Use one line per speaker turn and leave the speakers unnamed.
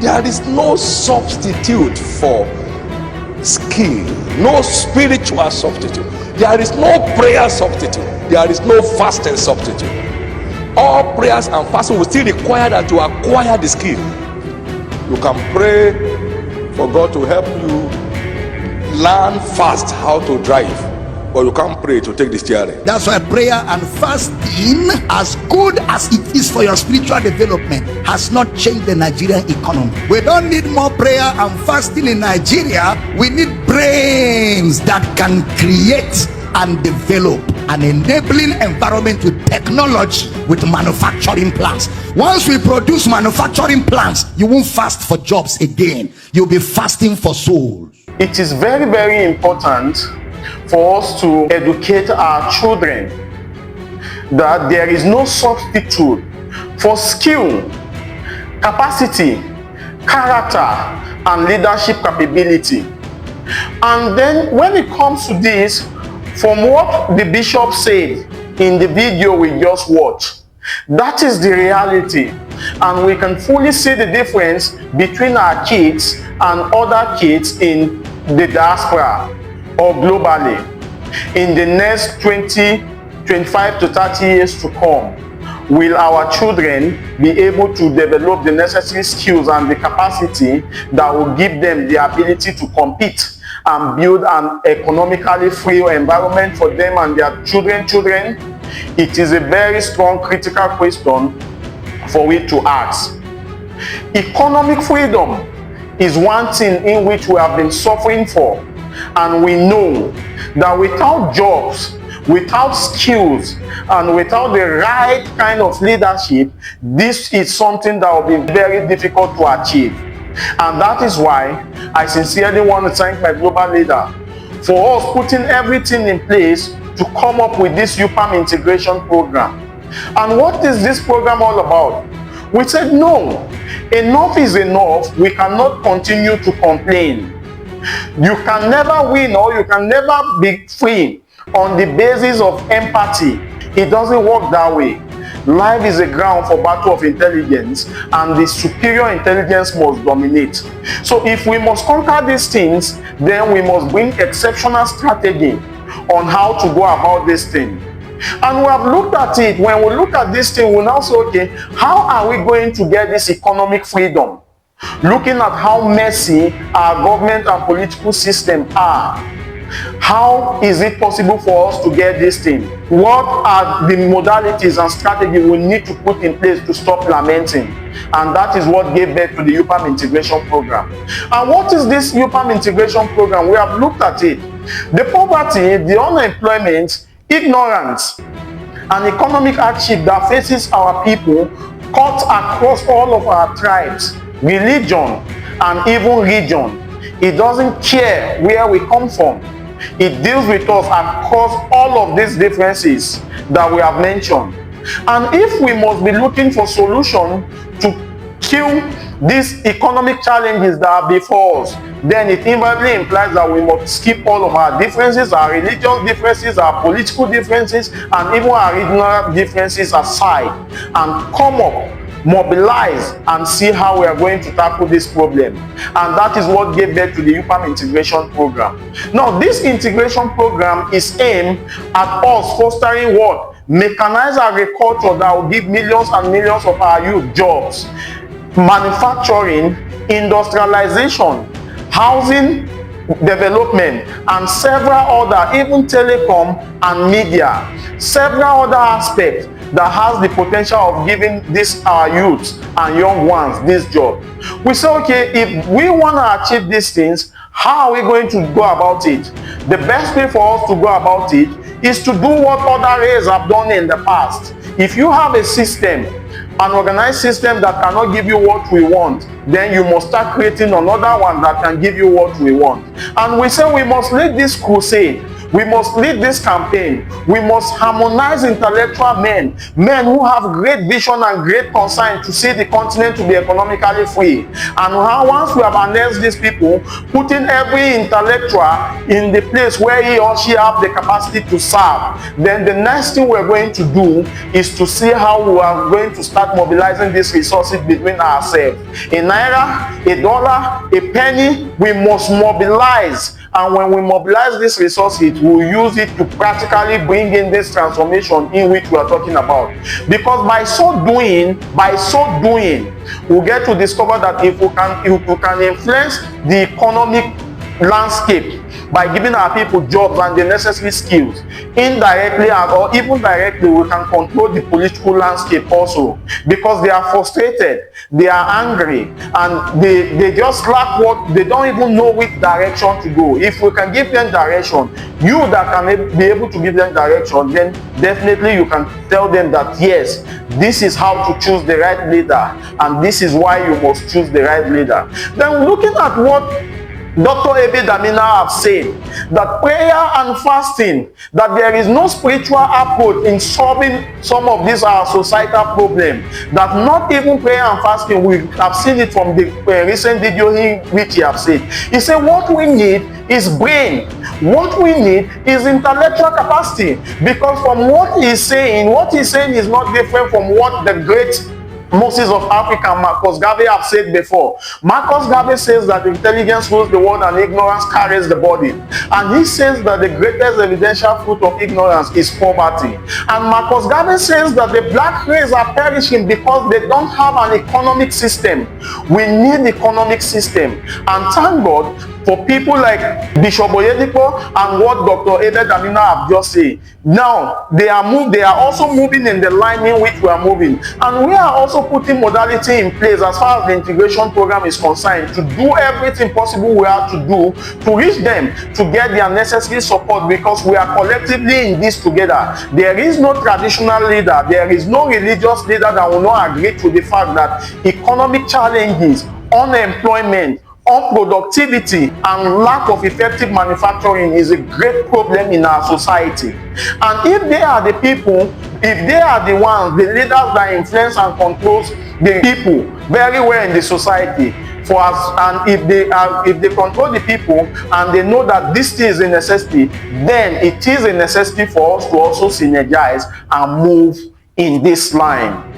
There is no substitute for skill, no spiritual substitute. There is no prayer substitute. There is no fasting substitute. All prayers and fasting will still require that you acquire the skill. You can pray for God to help you learn fast how to drive, but you can't pray to take the steering.
That's why prayer and fasting, as good as it is for your spiritual development, has not changed the Nigerian economy. We don't need more prayer and fasting in Nigeria. We need brains that can create and develop an enabling environment with technology, with manufacturing plants. Once we produce manufacturing plants, you won't fast for jobs again. You'll be fasting for souls.
It is very, very important for us to educate our children that there is no substitute for skill, capacity, character, and leadership capability. And then when it comes to this, from what the bishop said in the video we just watched, that is the reality. And we can fully see the difference between our kids and other kids in the diaspora or globally. In the next 20, 25 to 30 years to come, will our children be able to develop the necessary skills and the capacity that will give them the ability to compete and build an economically free environment for them and their children? It is a very strong critical question for we to ask. Economic freedom is one thing in which we have been suffering for, and we know that without jobs, without skills, and without the right kind of leadership, this is something that will be very difficult to achieve. And that is why I sincerely want to thank my global leader for us putting everything in place to come up with this UPAM integration program. And what is this program all about? We said no, enough is enough. We cannot continue to complain. You can never win, or you can never be free on the basis of empathy. It doesn't work that way. Life is a ground for battle of intelligence, and the superior intelligence must dominate. So if we must conquer these things, then we must bring exceptional strategy on how to go about this thing. And we have looked at it. When we look at this thing, we now say, okay, how are we going to get this economic freedom? Looking at how messy our government and political system are, how is it possible for us to get this thing? What are the modalities and strategies we need to put in place to stop lamenting? And that is what gave birth to the UPAM integration program. And what is this UPAM integration program? We have looked at it. The poverty, the unemployment, ignorance, and economic hardship that faces our people cut across all of our tribes, religion, and even region. It doesn't care where we come from. It deals with us across all of these differences that we have mentioned. And if we must be looking for solution to kill these economic challenges that are before us, then it invariably implies that we must skip all of our differences, our religious differences, our political differences, and even our regional differences aside, and come up, mobilize, and see how we are going to tackle this problem. And that is what gave birth to the UPAM integration program. Now, this integration program is aimed at us fostering what? Mechanized agriculture that will give millions and millions of our youth jobs, manufacturing, industrialization, housing development, and several other, even telecom and media, several other aspects that has the potential of giving this our youths and young ones this job. We say, okay, if we want to achieve these things, how are we going to go about it? The best way for us to go about it is to do what other races have done in the past. If you have a system, an organized system that cannot give you what we want, then you must start creating another one that can give you what we want. And we say we must lead this crusade. We must lead this campaign. We must harmonize intellectual men who have great vision and great concern to see the continent to be economically free. And how once we have announced these people, putting every intellectual in the place where he or she have the capacity to serve, then the next thing we're going to do is to see how we are going to start mobilizing these resources between ourselves. A naira, a dollar, a penny, we must mobilize. And when we mobilize these resources, we'll use it to practically bring in this transformation in which we are talking about. Because by so doing, we'll get to discover that if we can influence the economic landscape by giving our people jobs and the necessary skills, indirectly or even directly, we can control the political landscape also, because they are frustrated, they are angry, and they just lack what, they don't even know which direction to go. If we can give them direction, you that can be able to give them direction, then definitely you can tell them that yes, this is how to choose the right leader, and this is why you must choose the right leader. Then looking at what Dr. Ebe Damina have said, that prayer and fasting, that there is no spiritual approach in solving some of these societal problems, that not even prayer and fasting, we have seen it from the recent video in which he have said. He said what we need is brain. What we need is intellectual capacity, because from what he's saying is not different from what the great Moses of Africa, Marcus Garvey, have said before. Marcus Garvey says that intelligence rules the world and ignorance carries the body. And he says that the greatest evidential fruit of ignorance is poverty. And Marcus Garvey says that the black race are perishing because they don't have an economic system. We need economic system. And thank God for people like Bishop Oyedepo and what Dr. Ebe Damina have just said. Now they are also moving in the line in which we are moving, and we are also putting modality in place as far as the integration program is concerned, to do everything possible we have to do to reach them, to get their necessary support, because we are collectively in this together. There is no traditional leader, there is no religious leader that will not agree to the fact that economic challenges, unemployment, unproductivity, and lack of effective manufacturing is a great problem in our society. And if they are the people, if they are the ones, the leaders that influence and controls the people very well in the society, for us, and if they control the people and they know that this is a necessity, then it is a necessity for us to also synergize and move in this line.